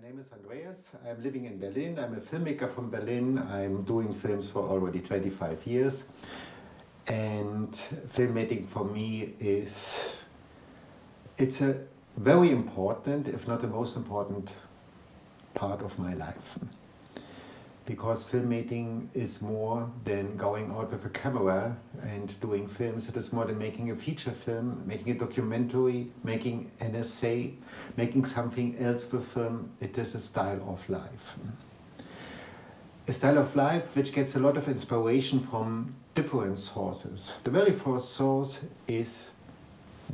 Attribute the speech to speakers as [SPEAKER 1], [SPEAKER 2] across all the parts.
[SPEAKER 1] My name is Andreas. I'm living in Berlin. I'm a filmmaker from Berlin. I'm doing films for already 25 years. And filmmaking for me it's a very important, if not the most important part of my life. Because filmmaking is more than going out with a camera and doing films. It is more than making a feature film, making a documentary, making an essay, making something else with film. It is a style of life. A style of life which gets a lot of inspiration from different sources. The very first source is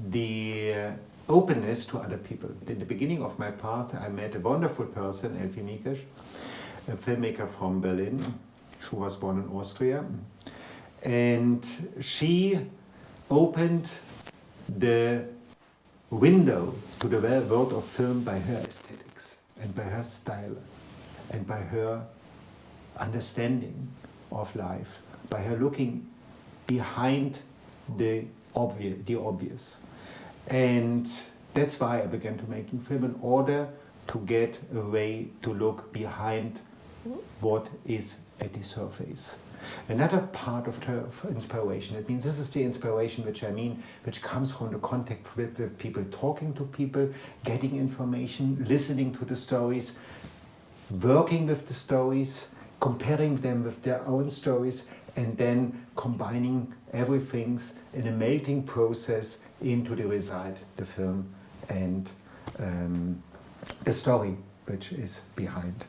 [SPEAKER 1] the openness to other people. In the beginning of my path, I met a wonderful person, filmmaker, a filmmaker from Berlin. She was born in Austria. And she opened the window to the world of film by her aesthetics and by her style and by her understanding of life, by her looking behind the obvious. And that's why I began to making film, in order to get a way to look behind what is at the surface. Another part of inspiration, it means this is the inspiration which comes from the contact with people, talking to people, getting information, listening to the stories, working with the stories, comparing them with their own stories, and then combining everything in a melting process into the result, the film, and the story which is behind.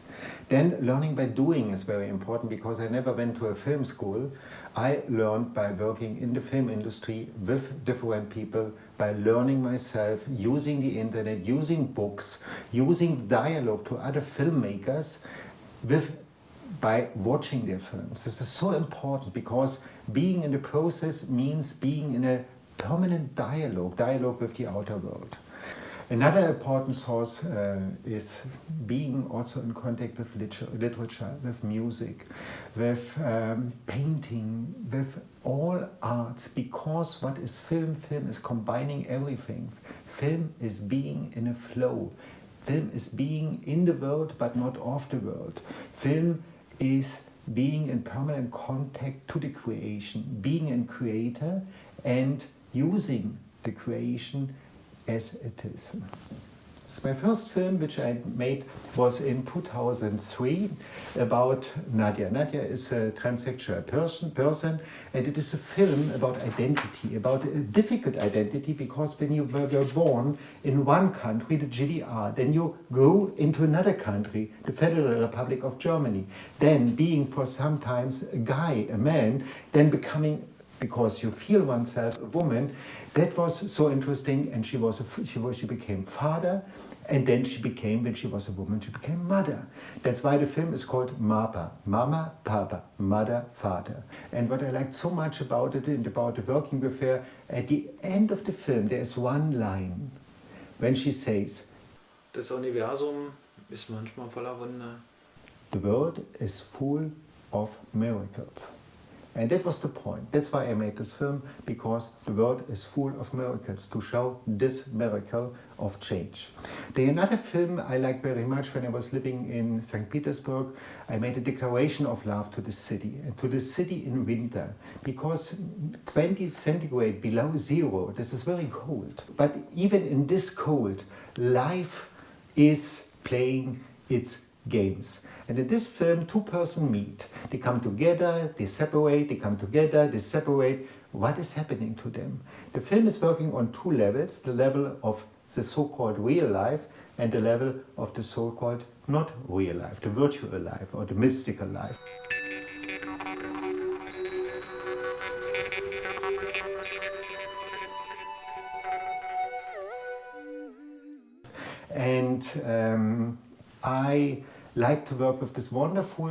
[SPEAKER 1] Then learning by doing is very important, because I never went to a film school. I learned by working in the film industry with different people, by learning myself, using the internet, using books, using dialogue to other filmmakers, by watching their films. This is so important, because being in the process means being in a permanent dialogue with the outer world. Another important source is being also in contact with literature, with music, with painting, with all arts, because what is film? Film is combining everything. Film is being in a flow. Film is being in the world but not of the world. Film is being in permanent contact to the creation, being a creator and using the creation as it is. My first film which I made was in 2003 about Nadia. Nadia is a transsexual person, and it is a film about identity, about a difficult identity, because when you were born in one country, the GDR, then you grew into another country, the Federal Republic of Germany, then being for sometimes a guy, a man, then becoming, because you feel oneself a woman. That was so interesting, and she became father, and then she became, when she was a woman, she became mother. That's why the film is called MaPa, Mama, Papa, Mother, Father. And what I liked so much about it and about the working with her, at the end of the film, there's one line, when she says,
[SPEAKER 2] Das Universum ist manchmal voller Wunder.
[SPEAKER 1] The world is full of miracles. And that was the point. That's why I made this film, because the world is full of miracles, to show this miracle of change. Another film I liked very much when I was living in St. Petersburg, I made a declaration of love to the city, and to the city in winter, because 20 centigrade below zero, this is very cold. But even in this cold, life is playing its games. And in this film, two persons meet. They come together, they separate, they come together, they separate. What is happening to them? The film is working on two levels, the level of the so-called real life and the level of the so-called not real life, the virtual life or the mystical life. And I like to work with these wonderful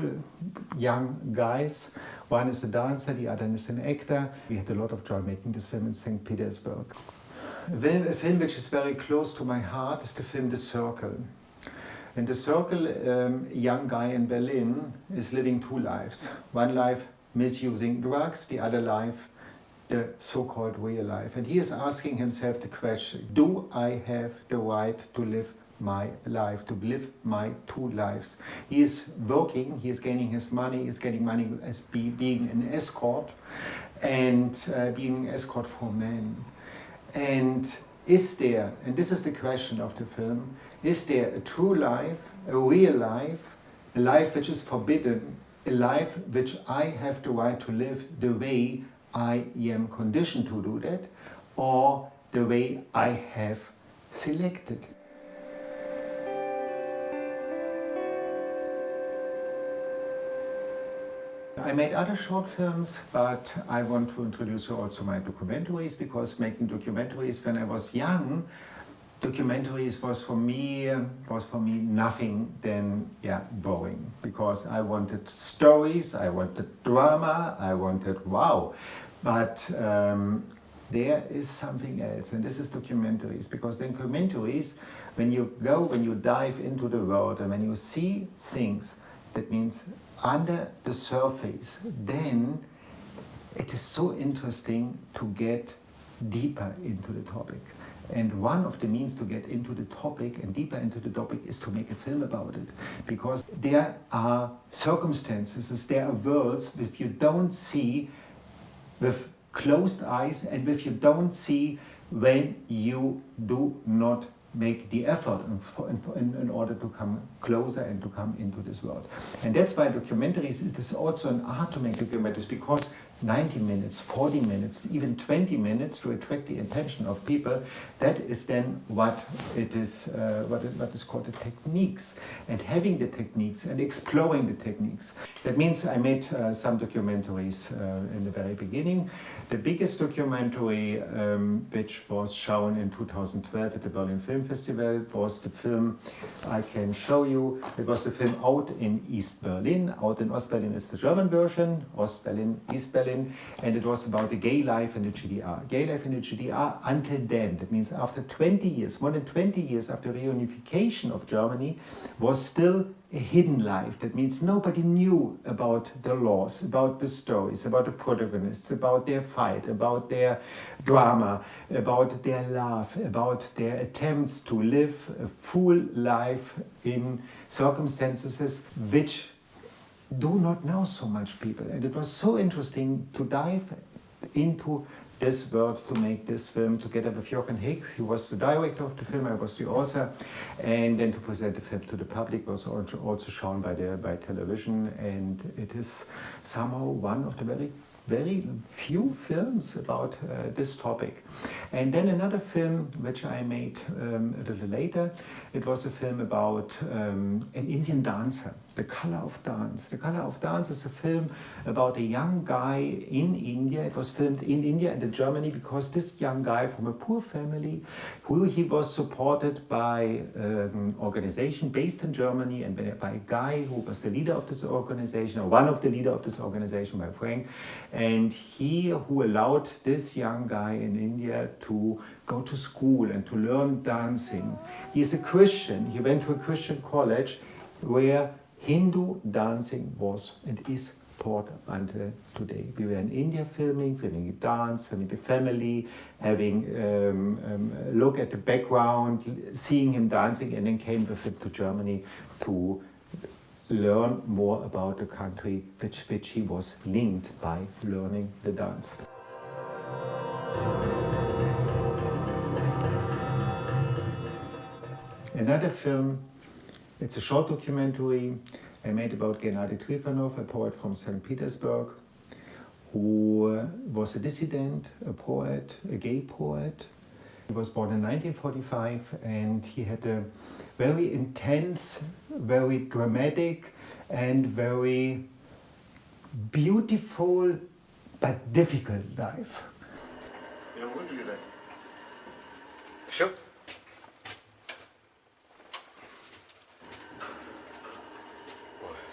[SPEAKER 1] young guys. One is a dancer, the other is an actor. We had a lot of joy making this film in St. Petersburg. A film which is very close to my heart is the film The Circle. In The Circle, a young guy in Berlin is living two lives. One life misusing drugs, the other life the so-called real life. And he is asking himself the question, do I have the right to live my life, to live my two lives. He is working, he is gaining his money, he is getting money as being an escort, and being an escort for men. And is there, and this is the question of the film, is there a true life, a real life, a life which is forbidden, a life which I have the right to live the way I am conditioned to do that, or the way I have selected? I made other short films, but I want to introduce you also my documentaries, because making documentaries when I was young, documentaries was for me nothing than boring, because I wanted stories, I wanted drama, I wanted wow, but there is something else, and this is documentaries, because then documentaries, when you dive into the world and when you see things, that means under the surface, then it is so interesting to get deeper into the topic. And one of the means to get into the topic and deeper into the topic is to make a film about it. Because there are circumstances, there are worlds which you don't see with closed eyes and which you don't see when you do not make the effort in order to come closer and to come into this world. And that's why documentaries, it is also an art to make documentaries, because 90 minutes, 40 minutes, even 20 minutes to attract the attention of people, that is then what it is, what is called the techniques. And having the techniques and exploring the techniques. That means I made some documentaries in the very beginning. The biggest documentary which was shown in 2012 at the Berlin Film Festival was the film I can show you. It was the film Out in East Berlin. Out in Ost Berlin is the German version, Ost Berlin, East Berlin, and it was about the gay life in the GDR. Gay life in the GDR until then, that means after 20 years, more than 20 years after reunification of Germany, was still a hidden life. That means nobody knew about the laws, about the stories, about the protagonists, about their fight, about their drama, about their love, about their attempts to live a full life in circumstances which do not know so much people. And it was so interesting to dive into this world, to make this film together with Jochen Hick. He was the director of the film, I was the author, and then to present the film to the public was also shown by television, and it is somehow one of the very few films about this topic. And then another film which I made a little later, it was a film about an Indian dancer, The Color of Dance. The Color of Dance is a film about a young guy in India. It was filmed in India and in Germany, because this young guy from a poor family, he was supported by an organization based in Germany and by a guy who was the leader of this organization, or one of the leaders of this organization, by Frank. And he who allowed this young guy in India to go to school and to learn dancing. He is a Christian. He went to a Christian college where Hindu dancing was and is taught until today. We were in India filming the dance, filming the family, having a look at the background, seeing him dancing, and then came with him to Germany to learn more about the country which he was linked by learning the dance. Another film, it's a short documentary I made about Gennady Trifonov, a poet from St. Petersburg, who was a dissident, a poet, a gay poet. He was born in 1945, and he had a very intense, very dramatic, and very beautiful but difficult life.
[SPEAKER 3] Jawohl, wie gesagt.
[SPEAKER 2] Sure.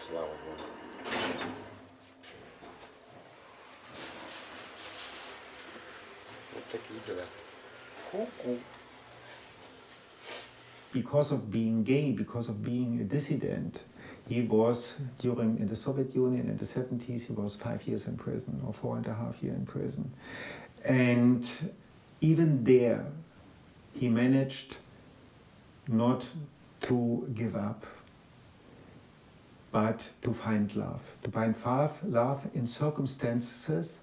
[SPEAKER 3] Слава Богу. Вот такие дела. Ку-ку.
[SPEAKER 1] Because of being gay, because of being a dissident, he was, in the Soviet Union in the 70s, he was 5 years in prison, or 4.5 years in prison. And even there, he managed not to give up, but to find love. To find love in circumstances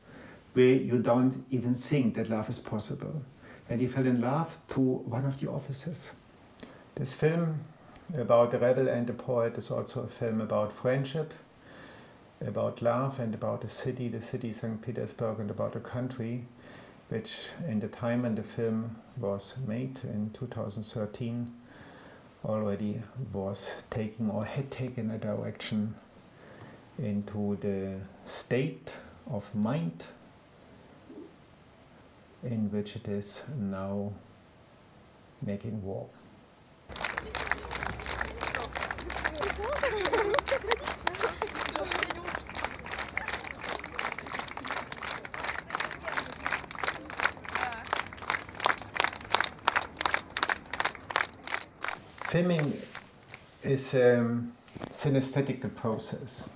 [SPEAKER 1] where you don't even think that love is possible. And he fell in love to one of the officers. This film about the rebel and the poet is also a film about friendship, about love, and about the city St. Petersburg, and about a country which in the time when the film was made in 2013 already was taking or had taken a direction into the state of mind in which it is now making war. Filming is a synesthetic process,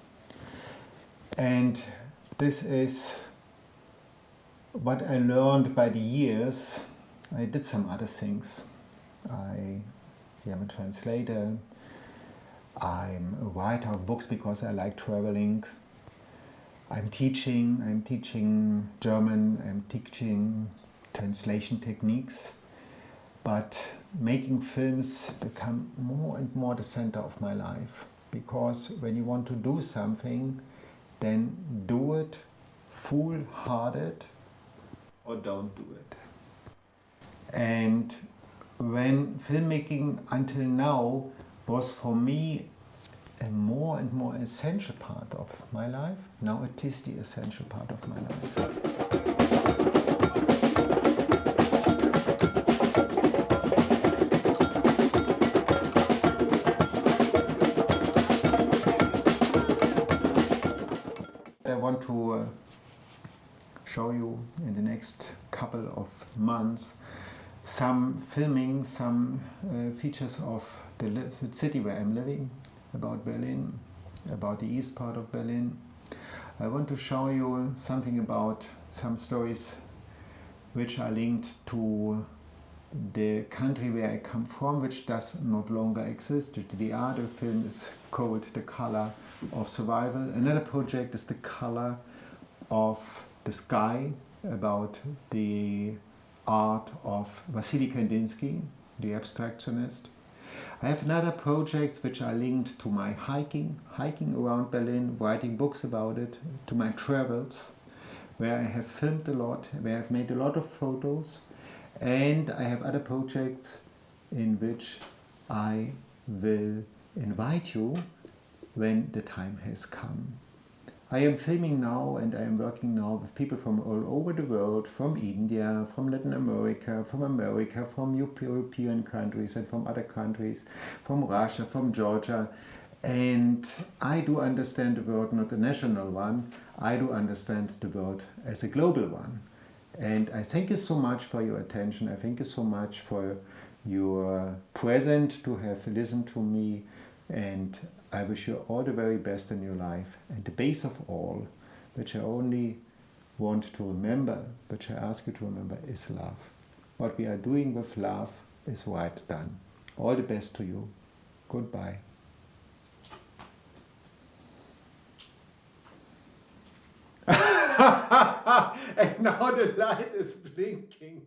[SPEAKER 1] and this is what I learned by the years. I did some other things. I am a translator. I'm a writer of books because I like traveling. I'm teaching German, I'm teaching translation techniques. But making films become more and more the center of my life, because when you want to do something, then do it full-hearted or don't do it. And when filmmaking until now was for me a more and more essential part of my life, now it is the essential part of my life. I want to show you in the next couple of months some filming, some features of the city where I'm living, about Berlin, about the east part of Berlin. I want to show you something about some stories which are linked to the country where I come from, which does not longer exist. The DDR. The film is called The Color of Survival. Another project is The Color of the Sky, about the art of Wassily Kandinsky, the abstractionist. I have another projects which are linked to my hiking around Berlin, writing books about it, to my travels, where I have filmed a lot, where I've made a lot of photos, and I have other projects in which I will invite you when the time has come. I am filming now and I am working now with people from all over the world, from India, from Latin America, from European countries and from other countries, from Russia, from Georgia. And I do understand the world, not a national one, I do understand the world as a global one. And I thank you so much for your attention. I thank you so much for your presence, to have listened to me, and I wish you all the very best in your life. And the base of all, which I only want to remember, which I ask you to remember, is love. What we are doing with love is right done. All the best to you. Goodbye. And now the light is blinking.